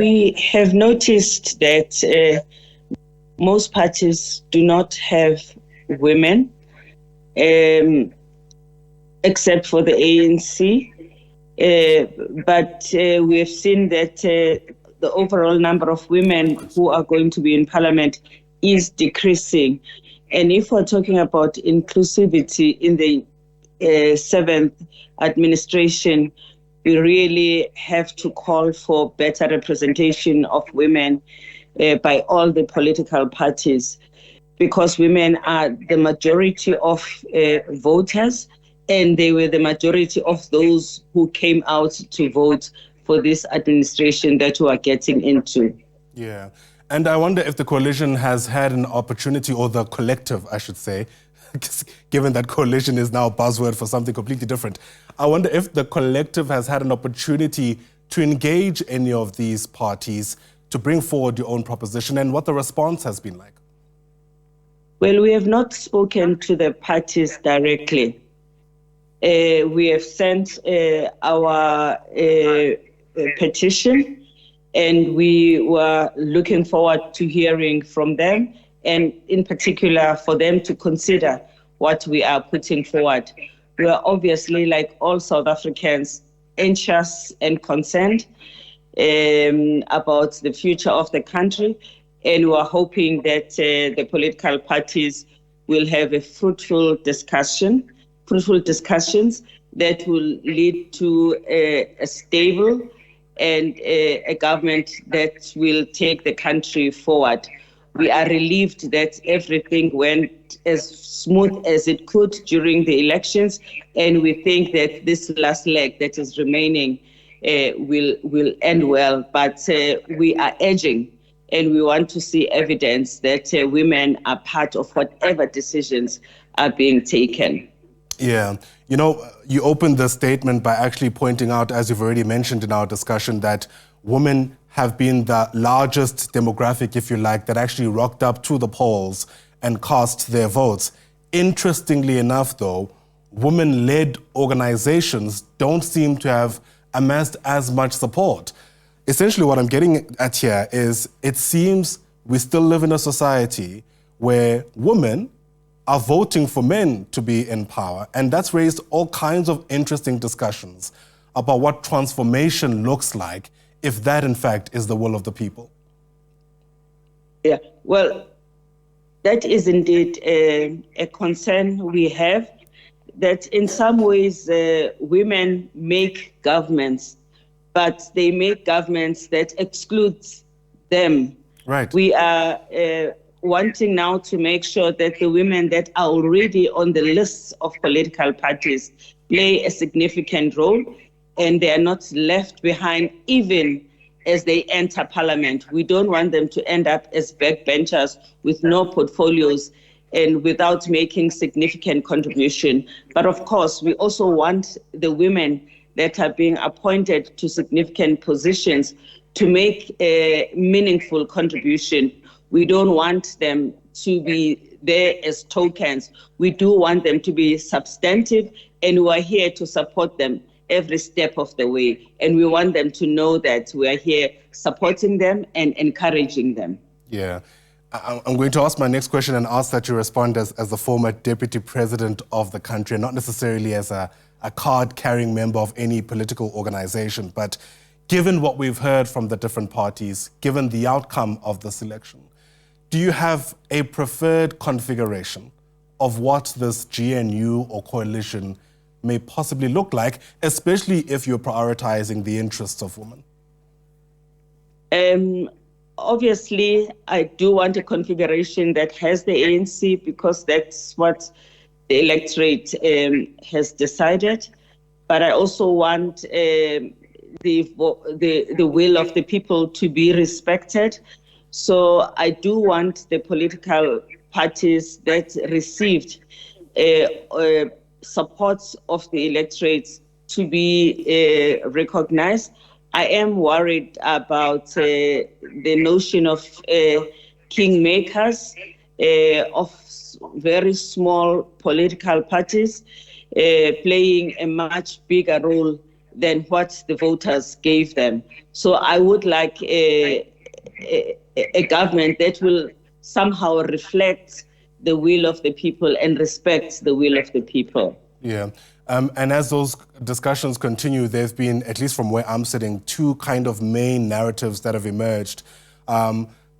We have noticed that most parties do not have women, except for the ANC. But we have seen that the overall number of women who are going to be in parliament is decreasing. And if we're talking about inclusivity in the seventh administration, we really have to call for better representation of women by all the political parties, because women are the majority of voters, and they were the majority of those who came out to vote for this administration that we are getting into. Yeah. And I wonder if the coalition has had an opportunity, or the collective, I should say, given that coalition is now a buzzword for something completely different. I wonder if the collective has had an opportunity to engage any of these parties to bring forward your own proposition, and what the response has been like. Well, we have not spoken to the parties directly. We have sent our petition, and we were looking forward to hearing from them, and in particular for them to consider what we are putting forward. We are obviously, like all South Africans, anxious and concerned about the future of the country, and we are hoping that the political parties will have a fruitful discussions that will lead to a stable and a government that will take the country forward. We are relieved that everything went as smooth as it could during the elections, and we think that this last leg that is remaining will end well. But we are urging, and we want to see evidence that women are part of whatever decisions are being taken. Yeah. You know, you opened the statement by actually pointing out, as you've already mentioned in our discussion, that women have been the largest demographic, if you like, that actually rocked up to the polls and cast their votes. Interestingly enough, though, women-led organizations don't seem to have amassed as much support. Essentially, what I'm getting at here is it seems we still live in a society where women are voting for men to be in power, and that's raised all kinds of interesting discussions about what transformation looks like if that, in fact, is the will of the people. Yeah, well, that is indeed a concern we have, that in some ways women make governments, but they make governments that exclude them. Right. We are wanting now to make sure that the women that are already on the lists of political parties play a significant role, and they are not left behind even as they enter parliament. We don't want them to end up as backbenchers with no portfolios and without making significant contribution. But of course, we also want the women that are being appointed to significant positions to make a meaningful contribution. We don't want them to be there as tokens. We do want them to be substantive, and we are here to support them every step of the way. And we want them to know that we are here supporting them and encouraging them. Yeah. I'm going to ask my next question and ask that you respond as the former deputy president of the country, and not necessarily as a card-carrying member of any political organization. But given what we've heard from the different parties, given the outcome of this election, do you have a preferred configuration of what this GNU or coalition may possibly look like, especially if you're prioritizing the interests of women? Obviously, I do want a configuration that has the ANC, because that's what the electorate has decided. But I also want the will of the people to be respected. So I do want the political parties that received support of the electorate to be recognized. I am worried about the notion of kingmakers, of very small political parties playing a much bigger role than what the voters gave them. So I would like a government that will somehow reflect the will of the people and respect the will of the people. Yeah. And as those discussions continue, there's been, at least from where I'm sitting, two kind of main narratives that have emerged.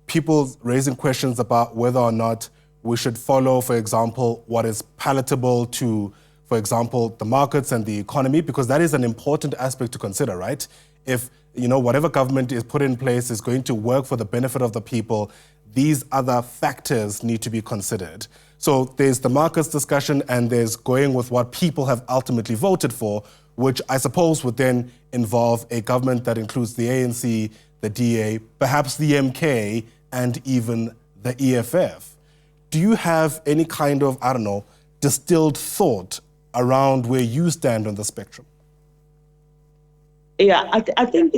People raising questions about whether or not we should follow, for example, what is palatable to, for example, the markets and the economy, because that is an important aspect to consider, right? If, whatever government is put in place is going to work for the benefit of the people, these other factors need to be considered. So there's the markets discussion and there's going with what people have ultimately voted for, which I suppose would then involve a government that includes the ANC, the DA, perhaps the MK, and even the EFF. Do you have any kind of, distilled thought around where you stand on the spectrum? Yeah, I think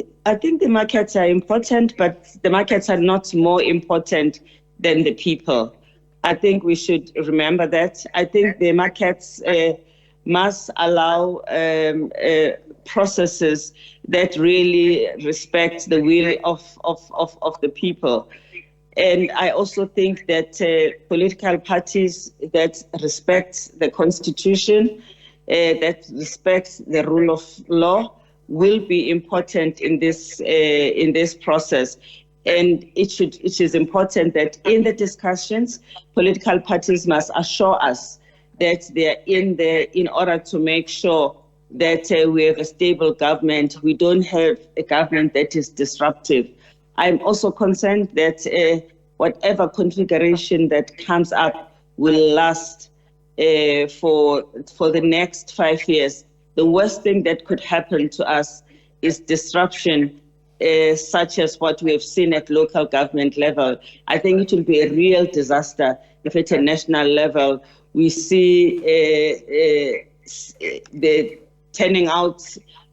the markets are important, but the markets are not more important than the people. I think we should remember that. I think the markets must allow processes that really respect the will of the people. And I also think that political parties that respect the Constitution, that respect the rule of law, will be important in this process. And it is important that in the discussions, political parties must assure us that they are in there in order to make sure that we have a stable government. We don't have a government that is disruptive. I'm also concerned that whatever configuration that comes up will last for the next 5 years. The worst thing that could happen to us is disruption, such as what we have seen at local government level. I think it will be a real disaster if at a national level we see the turning out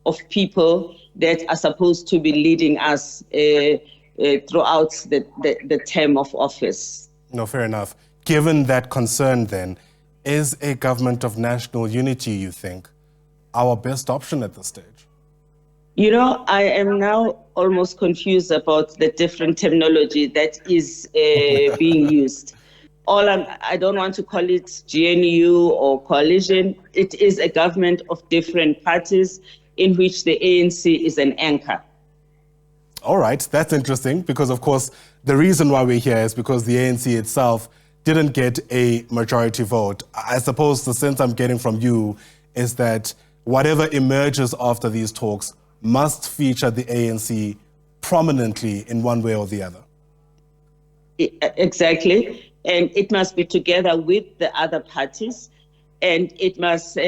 of people that are supposed to be leading us throughout the term of office. No, fair enough. Given that concern then, is a government of national unity, you think, our best option at this stage? I am now almost confused about the different terminology that is being used. I don't want to call it GNU or coalition. It is a government of different parties in which the ANC is an anchor. All right, that's interesting because, of course, the reason why we're here is because the ANC itself didn't get a majority vote. I suppose the sense I'm getting from you is that whatever emerges after these talks must feature the ANC prominently in one way or the other. Exactly. And it must be together with the other parties, and it must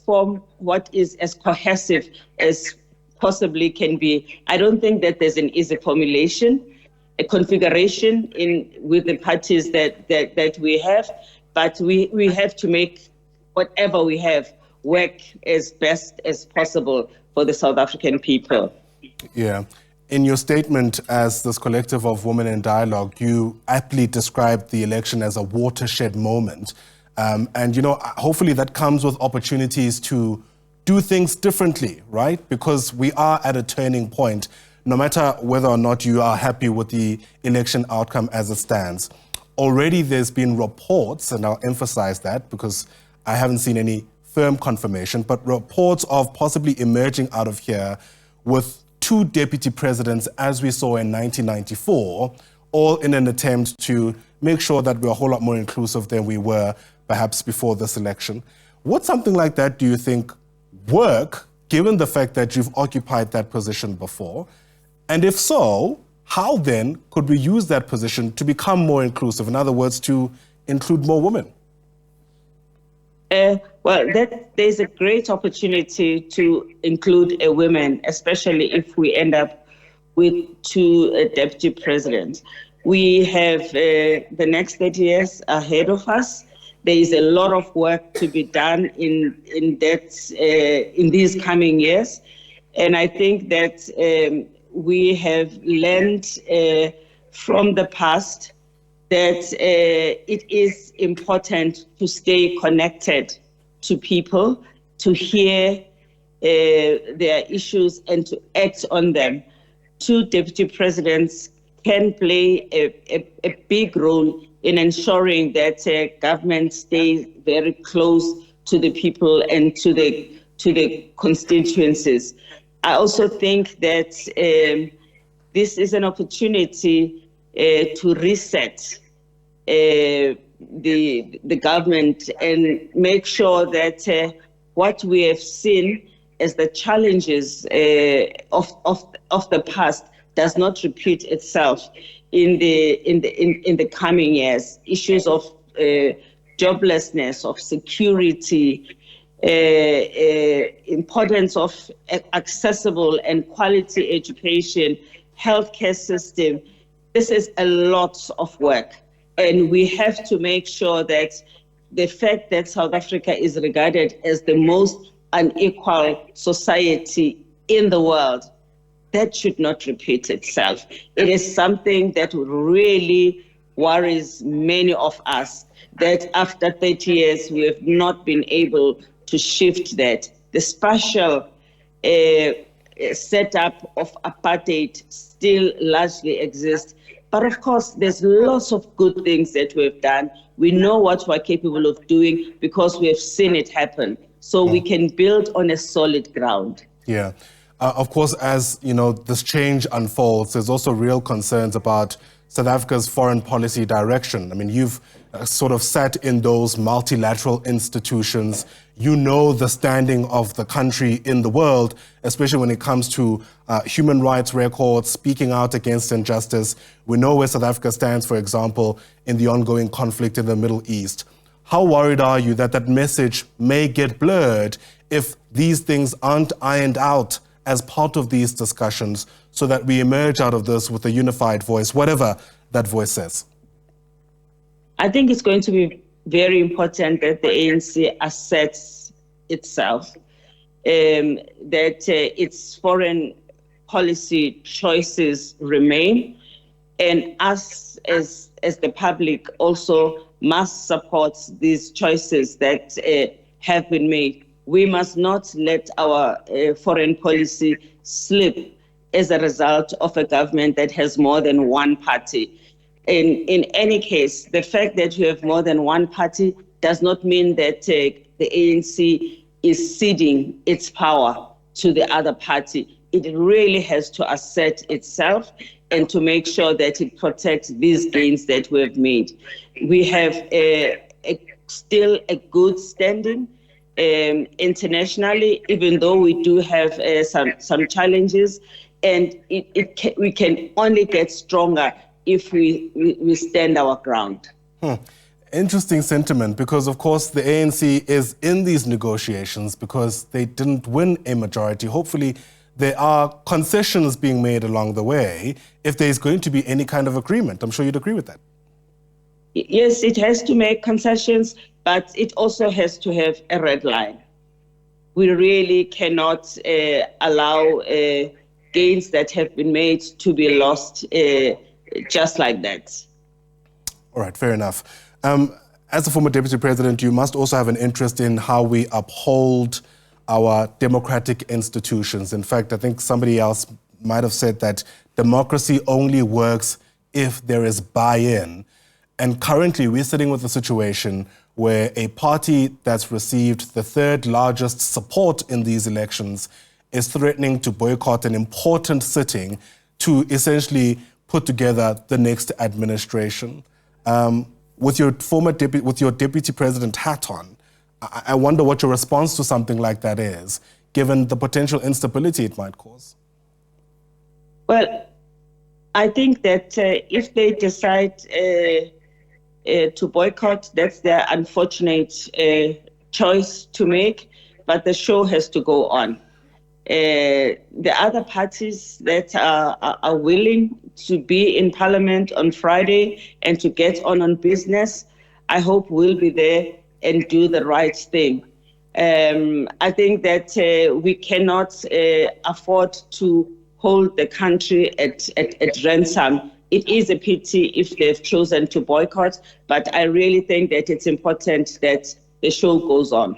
form what is as cohesive as possibly can be. I don't think that there's an easy formulation, a configuration with the parties that we have, but we have to make whatever we have work as best as possible for the South African people. Yeah. In your statement as this collective of women in dialogue, you aptly described the election as a watershed moment. And, hopefully that comes with opportunities to do things differently, right? Because we are at a turning point, no matter whether or not you are happy with the election outcome as it stands. Already there's been reports, and I'll emphasize that because I haven't seen any firm confirmation, but reports of possibly emerging out of here with 2 deputy presidents, as we saw in 1994, all in an attempt to make sure that we're a whole lot more inclusive than we were perhaps before this election. Would something like that, do you think, work, given the fact that you've occupied that position before? And if so, how then could we use that position to become more inclusive? In other words, to include more women? There's a great opportunity to include a women, especially if we end up with 2 deputy presidents. We have the next 30 years ahead of us. There is a lot of work to be done in these coming years. And I think that we have learned from the past that it is important to stay connected to people, to hear their issues and to act on them. Two deputy presidents can play a big role in ensuring that government stays very close to the people and to the constituencies. I also think that this is an opportunity to reset the government and make sure that what we have seen as the challenges of the past does not repeat itself in the coming years. Issues of joblessness, of security, importance of accessible and quality education, healthcare system. This is a lot of work, and we have to make sure that the fact that South Africa is regarded as the most unequal society in the world, that should not repeat itself. It is something that really worries many of us, that after 30 years, we have not been able to shift that. The spatial setup of apartheid still largely exists. But of course, there's lots of good things that we've done. We know what we're capable of doing because we have seen it happen. So we can build on a solid ground. Yeah. Of course, as you know, this change unfolds, there's also real concerns about South Africa's foreign policy direction. I mean, you've sort of sat in those multilateral institutions. You know the standing of the country in the world, especially when it comes to human rights records, speaking out against injustice. We know where South Africa stands, for example, in the ongoing conflict in the Middle East. How worried are you that that message may get blurred if these things aren't ironed out as part of these discussions so that we emerge out of this with a unified voice, whatever that voice says? I think it's going to be very important that the ANC assets itself, that its foreign policy choices remain, and us as the public also must support these choices that have been made. We must not let our foreign policy slip as a result of a government that has more than one party. In any case, the fact that you have more than one party does not mean that the ANC is ceding its power to the other party. It really has to assert itself and to make sure that it protects these gains that we have made. We have still a good standing internationally, even though we do have some challenges, and we can only get stronger if we stand our ground. Interesting sentiment, because of course the ANC is in these negotiations because they didn't win a majority. Hopefully there are concessions being made along the way if there's going to be any kind of agreement. I'm sure you'd agree with that. Yes, it has to make concessions, but it also has to have a red line. We really cannot allow gains that have been made to be lost just like that. All right, fair enough. As a former deputy president, you must also have an interest in how we uphold our democratic institutions. In fact, I think somebody else might have said that democracy only works if there is buy-in. And currently, we're sitting with a situation where a party that's received the third largest support in these elections is threatening to boycott an important sitting to essentially put together the next administration. With your deputy president hat on, I wonder what your response to something like that is, given the potential instability it might cause. Well, I think that if they decide to boycott, that's their unfortunate choice to make, but the show has to go on. The other parties that are willing to be in Parliament on Friday and to get on business, I hope will be there and do the right thing. I think that we cannot afford to hold the country at ransom. It is a pity if they've chosen to boycott, but I really think that it's important that the show goes on.